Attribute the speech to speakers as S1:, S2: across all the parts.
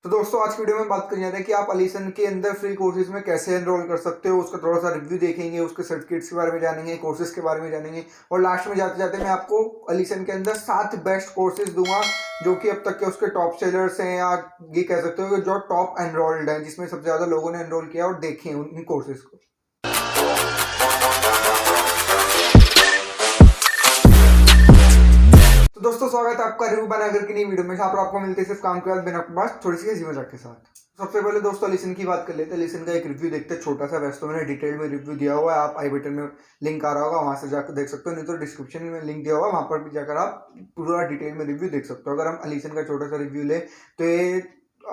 S1: तो दोस्तों आज की वीडियो में बात करने जाते हैं कि आप अलीसन के अंदर फ्री कोर्सेज में कैसे एनरोल कर सकते हो। उसका थोड़ा सा रिव्यू देखेंगे, उसके सर्टिफिकेट्स के बारे में जानेंगे, कोर्सेज के बारे में जानेंगे और लास्ट में जाते जाते मैं आपको अलीसन के अंदर 7 बेस्ट कोर्सेज दूंगा जो कि अब तक के उसके टॉप सेलर्स हैं, या ये कह सकते हो जो टॉप एनरोल्ड हैं, जिसमें सबसे ज्यादा लोगों ने एनरोल किया और देखे हैं उन कोर्सेज को। तो दोस्तों स्वागत है आपका रिव्यू बनाकर की नई वीडियो में। यहाँ पर आपको मिलते हैं सिर्फ काम के बाद बिना बस थोड़ी सी मजाक के साथ। सबसे पहले दोस्तों अलीसन की बात कर लेते हैं। अलीसन का एक रिव्यू देखते हैं, छोटा सा, वैसे तो मैंने डिटेल में रिव्यू दिया हुआ है, आप आई बटन में लिंक आ रहा होगा, वहां से जाकर देख सकते हो, नहीं तो डिस्क्रिप्शन में लिंक दिया हुआ है, वहां पर भी जाकर आप पूरा डिटेल में रिव्यू देख सकते हो। अगर हम अलीसन का छोटा सा रिव्यू ले तो ये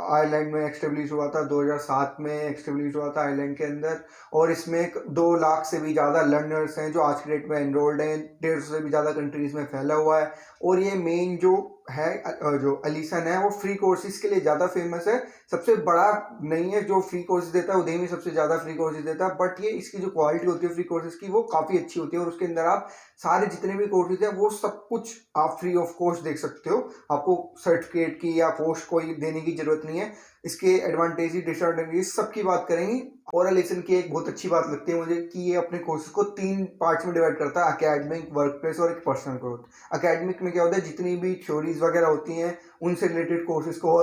S1: आयरलैंड में एक्सटेब्लिश हुआ था, 2007 में एक्सटेब्लिश हुआ था आयरलैंड के अंदर, और इसमें 2 लाख से भी ज़्यादा लर्नर्स हैं जो आज के डेट में एनरोल्ड हैं, 150 से भी ज़्यादा कंट्रीज़ में फैला हुआ है। और ये मेन जो है जो अलीसन है वो फ्री कोर्सेज के लिए ज़्यादा फेमस है। सबसे बड़ा नहीं है जो फ्री कोर्सेज देता है, उदयमी सबसे ज़्यादा फ्री कोर्सेज देता है, बट ये इसकी जो क्वालिटी होती है फ्री कोर्सेज की वो काफ़ी अच्छी होती है, और उसके अंदर आप सारे जितने भी कोर्सेज हैं वो सब कुछ आप फ्री ऑफ कॉस्ट देख सकते हो। आपको सर्टिफिकेट की या पोस्ट कोई देने की जरूरत नहीं है। इसके एडवांटेज डिसएडवांटेज सबकी बात करेंगे। और अलीसन की एक बहुत अच्छी बात लगती है मुझे कि ये अपने कोर्सेज को 3 पार्ट्स में डिवाइड करता है, एकेडमिक, वर्कप्लेस और एक पर्सनल ग्रोथ। एकेडमिक में क्या होता है, जितनी भी थ्योरीज वगैरह होती हैं उनसे रिलेटेड कोर्सेज को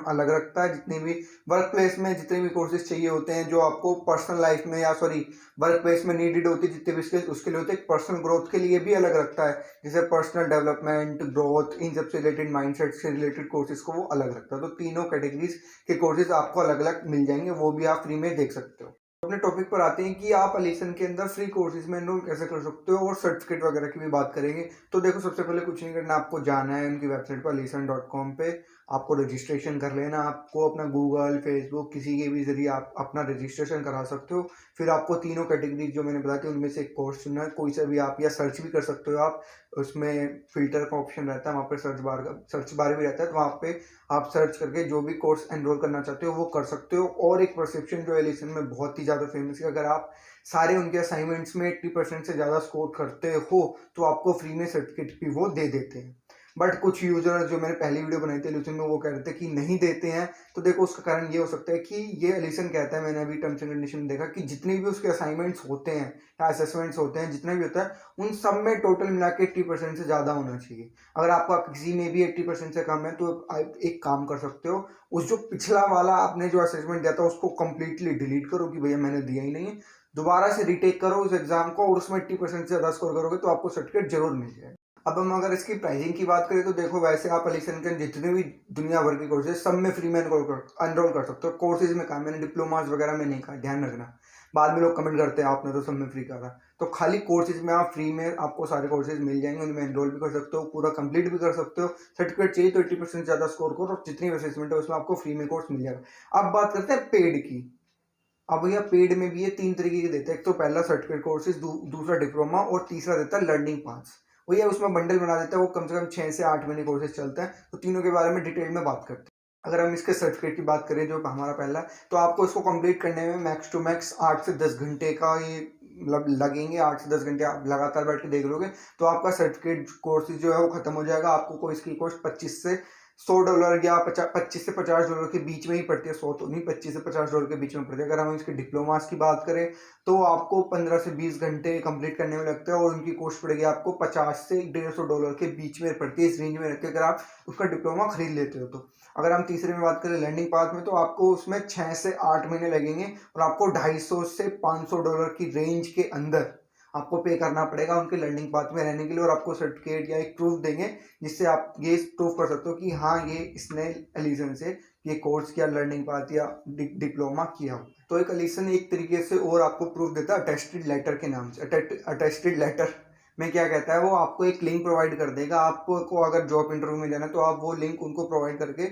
S1: अलग रखता है। जितनी भी वर्कप्लेस में जितने भी कोर्सेज चाहिए होते हैं जो आपको पर्सनल लाइफ में या वर्कप्लेस में नीडेड होती है, जितने भी स्किल्स उसके लिए होते हैं, पर्सनल ग्रोथ के लिए भी अलग रखता है, जैसे पर्सनल डेवलपमेंट, ग्रोथ, इन सबसे रिलेटेड, माइंडसेट से रिलेटेड कोर्सेज को वो अलग रखता है। तो तीनों कैटेगरीज के कोर्सेज आपको अलग अलग मिल जाएंगे, वो भी आप फ्री में देख सकते हो। अपने टॉपिक पर आते हैं कि आप अलीसन के अंदर फ्री कोर्सेज में एनरोल कैसे कर सकते हो, और सर्टिफिकेट वगैरह की भी बात करेंगे। तो देखो, सबसे पहले कुछ नहीं करना, आपको जाना है उनकी वेबसाइट पर alison.com पे, आपको रजिस्ट्रेशन कर लेना। आपको अपना गूगल, फेसबुक, किसी के भी जरिए आप अपना रजिस्ट्रेशन करा सकते हो। फिर आपको तीनों कैटेगरी जो मैंने बताया उनमें से एक कोर्स चुनना है, कोई सा भी आप, या सर्च भी कर सकते हो आप, उसमें फिल्टर का ऑप्शन रहता है, वहाँ पे सर्च बार भी रहता है, तो वहाँ पे आप सर्च करके जो भी कोर्स एनरोल करना चाहते हो वो कर सकते हो। और एक परसेप्शन जो एलिसन में बहुत ही ज़्यादा फेमस है, अगर आप सारे उनके असाइनमेंट्स में 80% से ज़्यादा स्कोर करते हो तो आपको फ्री में सर्टिफिकेट भी वो दे देते हैं। बट कुछ यूजर जो मैंने पहली वीडियो बनाई थी एलिसन में, वो कह रहे थे कि नहीं देते हैं। तो देखो, उसका कारण ये हो सकता है कि ये एलिसन कहता है, मैंने अभी टर्म्स एंड कंडीशन में देखा, कि जितने भी उसके असाइनमेंट्स होते हैं या असेसमेंट्स होते हैं, जितना भी होता है उन सब में टोटल मिला के 80% से ज़्यादा होना चाहिए। अगर आपका किसी में भी 80% से कम है तो आप एक काम कर सकते हो, उस जो पिछला वाला आपने जो असेसमेंट दिया था उसको कंप्लीटली डिलीट करो कि भैया मैंने दिया ही नहीं है, दोबारा से रीटेक करो उस एग्जाम को, और उसमें 80% से ज़्यादा स्कोर करोगे तो आपको सर्टिफिकेट जरूर मिल जाएगा। अब हम अगर इसकी प्राइसिंग की बात करें तो देखो, वैसे आप अलीसन के जितने भी दुनिया भर के कोर्सेज सब में फ्री में एनरोल कर सकते हो। कोर्सेज में कहा मैंने, डिप्लोमास वगैरह में नहीं कहा, ध्यान रखना, बाद में लोग कमेंट करते हैं आपने तो सब में फ्री करा। तो खाली कोर्सेज में आप फ्री में आपको सारे कोर्सेज मिल जाएंगे, उनमें एनरोल भी कर सकते हो, पूरा कंप्लीट भी कर सकते हो। सर्टिफिकेट चाहिए तो 80% ज़्यादा स्कोर करो, और जितनी भी असेसमेंट है उसमें आपको फ्री में कोर्स मिल जाएगा। अब बात करते हैं पेड की। अब भैया पेड में भी ये 3 तरीके के देते हैं, एक तो पहला सर्टिफिकेट कोर्सेज, दूसरा डिप्लोमा, और तीसरा देता है लर्निंग पास। भैया उसमें बंडल बना देता है, वो कम से कम 6 से 8 महीने कोर्सेज चलता है। तो तीनों के बारे में डिटेल में बात करते हैं। अगर हम इसके सर्टिफिकेट की बात करें जो हमारा पहला, तो आपको इसको कंप्लीट करने में मैक्स टू मैक्स 8 से 10 घंटे का ये लगेंगे। 8 से 10 घंटे आप लगातार बैठ के देख लोगे तो आपका सर्टिफिकेट कोर्स जो है वो खत्म हो जाएगा। आपको कोई इसकी कॉस्ट $25 या $25 से $50 के बीच में ही पड़ती है, 100 तो नहीं, $25 से $50 के बीच में पड़ती है। अगर हम इसके डिप्लोमास की बात करें तो आपको 15 से 20 घंटे कंप्लीट करने में लगता है, और उनकी कॉस्ट पड़ेगी आपको $50 से $150 के बीच में पड़ती है, इस रेंज में रहती है अगर आप उसका डिप्लोमा खरीद लेते हो तो। अगर हम तीसरे में बात करें लर्निंग पाथ में, तो आपको उसमें 6 से 8 महीने लगेंगे, और आपको $250 से $500 की रेंज के अंदर आपको पे करना पड़ेगा उनके लर्निंग पाथ में रहने के लिए, और आपको सर्टिफिकेट या एक प्रूफ देंगे जिससे आप ये प्रूफ कर सकते हो कि हाँ ये इसने एलिसन से ये कोर्स किया, लर्निंग पाथ या डिप्लोमा किया हो। तो एक एलिसन एक तरीके से और आपको प्रूफ देता है अटेस्टेड लेटर के नाम से। अटेस्टेड लेटर में क्या कहता है, वो आपको एक लिंक प्रोवाइड कर देगा। आपको अगर जॉब इंटरव्यू में जाना है तो आप वो लिंक उनको प्रोवाइड करके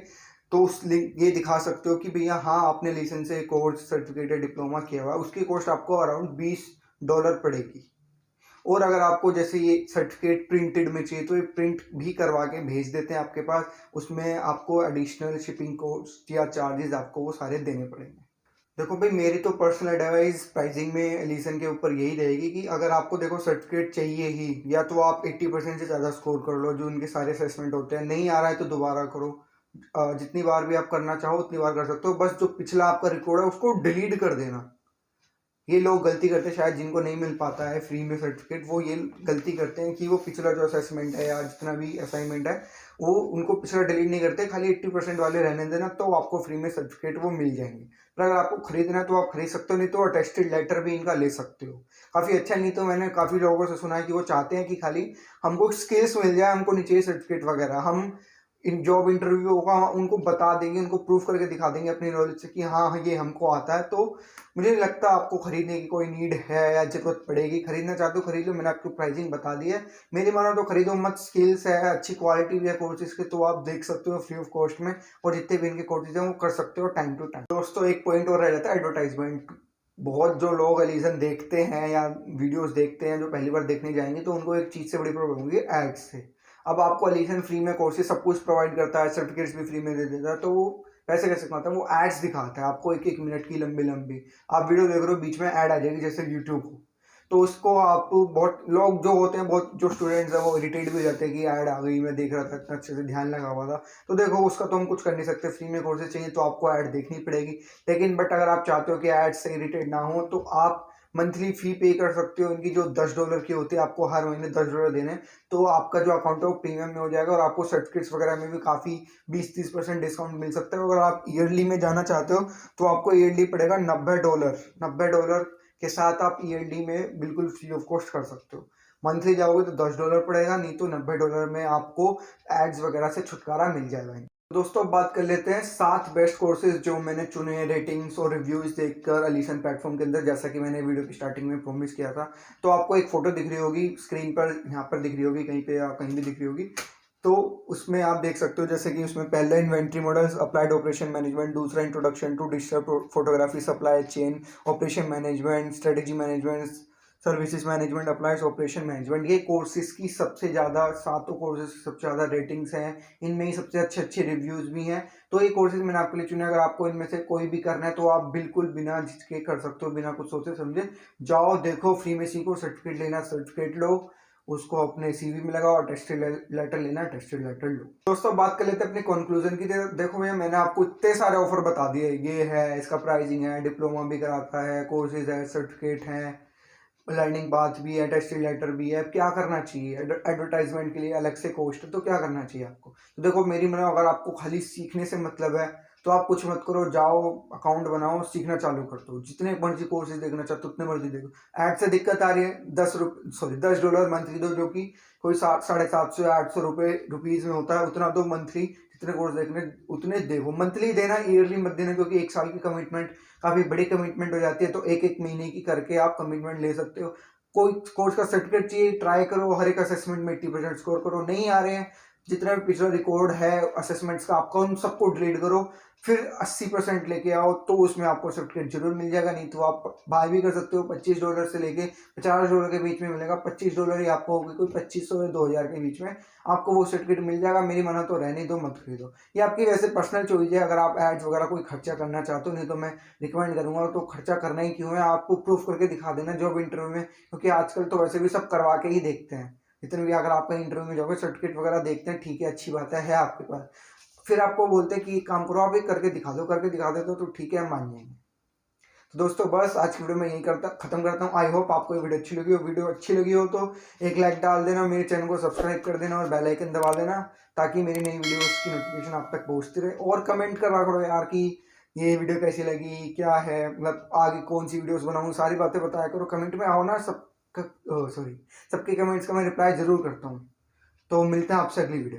S1: तो उस लिंक ये दिखा सकते हो कि भैया हाँ आपने एलिसन से कोर्स, सर्टिफिकेट या डिप्लोमा किया हुआ है। उसकी कॉस्ट आपको अराउंड $20 पड़ेगी। और अगर आपको जैसे ये सर्टिफिकेट प्रिंटेड में चाहिए तो ये प्रिंट भी करवा के भेज देते हैं आपके पास, उसमें आपको एडिशनल शिपिंग कॉस्ट या चार्जेस आपको वो सारे देने पड़ेंगे। देखो भाई, मेरी तो पर्सनल एडवाइस प्राइसिंग में एलिसन के ऊपर यही रहेगी कि अगर आपको देखो सर्टिफिकेट चाहिए ही, या तो आप 80% से ज़्यादा स्कोर कर लो जो उनके सारे असेसमेंट होते हैं, नहीं आ रहा है तो दोबारा करो, जितनी बार भी आप करना चाहो उतनी बार कर सकते हो। बस जो पिछला आपका रिकॉर्ड है उसको डिलीट कर देना। ये लोग गलती करते हैं शायद, जिनको नहीं मिल पाता है फ्री में सर्टिफिकेट, वो ये गलती करते हैं कि वो पिछला जो असेसमेंट है या जितना भी असाइनमेंट है वो उनको पिछला डिलीट नहीं करते, खाली 80% वाले रहने देना, तो आपको फ्री में सर्टिफिकेट वो मिल जाएंगे। पर अगर आपको खरीदना है तो आप खरीद सकते हो, नहीं तो अटेस्टेड लेटर भी इनका ले सकते हो, काफ़ी अच्छा। नहीं तो मैंने काफ़ी लोगों से सुना है कि वो चाहते हैं कि खाली हमको स्किल्स मिल जाए, हमको नहीं चाहिए सर्टिफिकेट वगैरह, हम इन जॉब इंटरव्यू होगा उनको बता देंगे, उनको प्रूफ करके दिखा देंगे अपनी नॉलेज से कि हाँ ये हमको आता है। तो मुझे नहीं लगता आपको खरीदने की कोई नीड है या जरूरत पड़ेगी। खरीदना चाहते हो खरीद लो, मैंने आपको प्राइसिंग बता दी है। मेरी मानो तो खरीदो मत, स्किल्स है, अच्छी क्वालिटी भी है कोर्सेज के, तो आप देख सकते हो फ्री ऑफ कॉस्ट में, और जितने भी इनके कोर्सेज हैं वो कर सकते हो टाइम टू टाइम। दोस्तों एक पॉइंट और रह जाता है एडवर्टाइजमेंट। बहुत जो लोग एलिसन देखते हैं या वीडियोस देखते हैं जो पहली बार देखने जाएंगे, तो उनको एक चीज़ से बड़ी प्रॉब्लम होगी, एड्स से। अब आपको एलिसन फ्री में कोर्सेज सब कुछ प्रोवाइड करता है, सर्टिफिकेट्स भी फ्री में दे देता है, तो वो पैसे कैसे कमाता है? वो एड्स दिखाता है आपको, एक एक मिनट की लंबी लंबी। आप वीडियो देख रहे हो, बीच में ऐड आ जाएगी, जैसे यूट्यूब हो, तो उसको आप बहुत लोग जो होते हैं, बहुत जो स्टूडेंट्स हैं वो इरिटेट भी हो जाते हैं कि ऐड आ गई, मैं देख रहा था इतना अच्छे से ध्यान लगा हुआ था। तो देखो उसका तो हम कुछ कर नहीं सकते, फ्री में कोर्सेज चाहिए तो आपको ऐड देखनी पड़ेगी। लेकिन बट अगर आप चाहते हो कि ऐड से इरिटेट ना हो, तो आप मंथली फी पे कर सकते हो। इनकी जो $10 की होती है, आपको हर महीने $10 देने, तो आपका जो अकाउंट है वो प्रीमियम में हो जाएगा, और आपको सर्टिफिकेट्स वगैरह में भी काफ़ी 20-30% डिस्काउंट मिल सकता है। अगर आप ईयरली में जाना चाहते हो तो आपको ईयरली पड़ेगा $90। के साथ आप ईयरली में बिल्कुल फ्री ऑफ कॉस्ट कर सकते हो। मंथली जाओगे तो $10 पड़ेगा, नहीं तो $90 में आपको एड्स वगैरह से छुटकारा मिल जाएगा। दोस्तों अब बात कर लेते हैं 7 बेस्ट कोर्सेज जो मैंने चुने हैं रेटिंग्स और रिव्यूज देखकर एलिसन प्लेटफॉर्म के अंदर, जैसा कि मैंने वीडियो की स्टार्टिंग में प्रॉमिस किया था। तो आपको एक फोटो दिख रही होगी स्क्रीन पर, यहाँ पर दिख रही होगी कहीं पे या कहीं भी दिख रही होगी। तो उसमें आप देख सकते हो, जैसे कि उसमें पहला inventory models, applied operation management, दूसरा introduction to digital photography, supply chain operation management, strategy management, services management, applied operation management. ये कोर्सेज की सबसे ज़्यादा, सातों कोर्सेज सबसे ज़्यादा रेटिंग्स हैं, इनमें ही सबसे अच्छे अच्छे रिव्यूज़ भी हैं। तो ये कोर्सेज मैंने आपके लिए चुने। अगर आपको इनमें से कोई भी करना है तो आप बिल्कुल बिना झिझके कर सकते हो, बिना कुछ सोचे समझे जाओ, देखो, फ्री में सीखो, सर्टिफिकेट लेना सर्टिफिकेट लो, उसको अपने सीवी में लगाओ, टेस्टेड लेटर लेना टेस्टेड लेटर लो। दोस्तों बात कर लेते हैं अपने कंक्लूजन की। देखो भैया, मैंने आपको इतने सारे ऑफर बता दिए, ये है, इसका प्राइसिंग है, डिप्लोमा भी कराता है, कोर्सेज है, सर्टिफिकेट है, लर्निंग पाथ भी है, टेस्टिंग लेटर भी है। क्या करना चाहिए? एडवर्टाइजमेंट के लिए अलग से कोस्ट है, तो क्या करना चाहिए आपको? तो देखो मेरी मतलब, अगर आपको खाली सीखने से मतलब है तो आप कुछ मत करो, जाओ अकाउंट बनाओ, सीखना चालू कर दो, जितने मर्जी कोर्सेज देखना चाहते हो उतने मर्जी देखो। ऐड से दिक्कत आ रही है, $10 मंथली दो, जो कि कोई 700-750 या 800 रुपीज़ में होता है, उतना दो मंथली। जितने कोर्स देखने उतने देखो, मंथली देना, ईयरली मत देना, क्योंकि एक साल की कमिटमेंट काफ़ी बड़ी कमिटमेंट हो जाती है। तो एक एक महीने की करके आप कमिटमेंट ले सकते हो। कोई कोर्स का सर्टिफिकेट चाहिए, ट्राई करो, हर एक असेसमेंट में 80% स्कोर करो। नहीं आ रहे हैं, जितना भी पिछला रिकॉर्ड है असेसमेंट्स का आपका, उन सबको डिलीट करो, फिर 80% लेके आओ, तो उसमें आपको सर्टिफिकेट जरूर मिल जाएगा। नहीं तो आप बाय भी कर सकते हो, $25 से लेके $50 के बीच में मिलेगा। $25 ही आपको होगी, कोई 2500 या 2000 के बीच में आपको वो सर्टिफिकेट मिल जाएगा। मेरी मानो तो रहने दो, मत खरीदो। ये आपकी वैसे पर्सनल चॉइस है, अगर आप एड्स वगैरह कोई खर्चा करना चाहते हो, नहीं तो मैं रिकमेंड करूंगा। तो खर्चा करना ही क्यों है, आपको प्रूफ करके दिखा देना जॉब इंटरव्यू में, क्योंकि आजकल तो वैसे भी सब करवा के ही देखते हैं। जितने भी अगर आपका इंटरव्यू में जाओगे सर्टिफिकेट वगैरह देखते हैं, ठीक है, अच्छी बात है आपके पास, फिर आपको बोलते हैं कि काम करो, आप एक करके दिखा दो, करके दिखा देते हो तो ठीक है, हम मान जाएंगे। तो दोस्तों बस आज की वीडियो में यही खत्म करता हूँ। आई होप आपको ये वीडियो अच्छी लगी हो। वीडियो अच्छी लगी हो तो एक लाइक डाल देना, मेरे चैनल को सब्सक्राइब कर देना और बेल आइकन दबा देना, ताकि मेरी नई वीडियोस की नोटिफिकेशन आप तक पहुँचती रहे। और कमेंट करा करो यार कि ये वीडियो कैसी लगी, क्या है, मतलब आगे कौन सी वीडियोस बनाऊँ, सारी बातें बताया करो। कमेंट में आओ ना, सबके कमेंट्स का मैं रिप्लाई जरूर करता हूँ। तो मिलते हैं आपसे अगली वीडियो।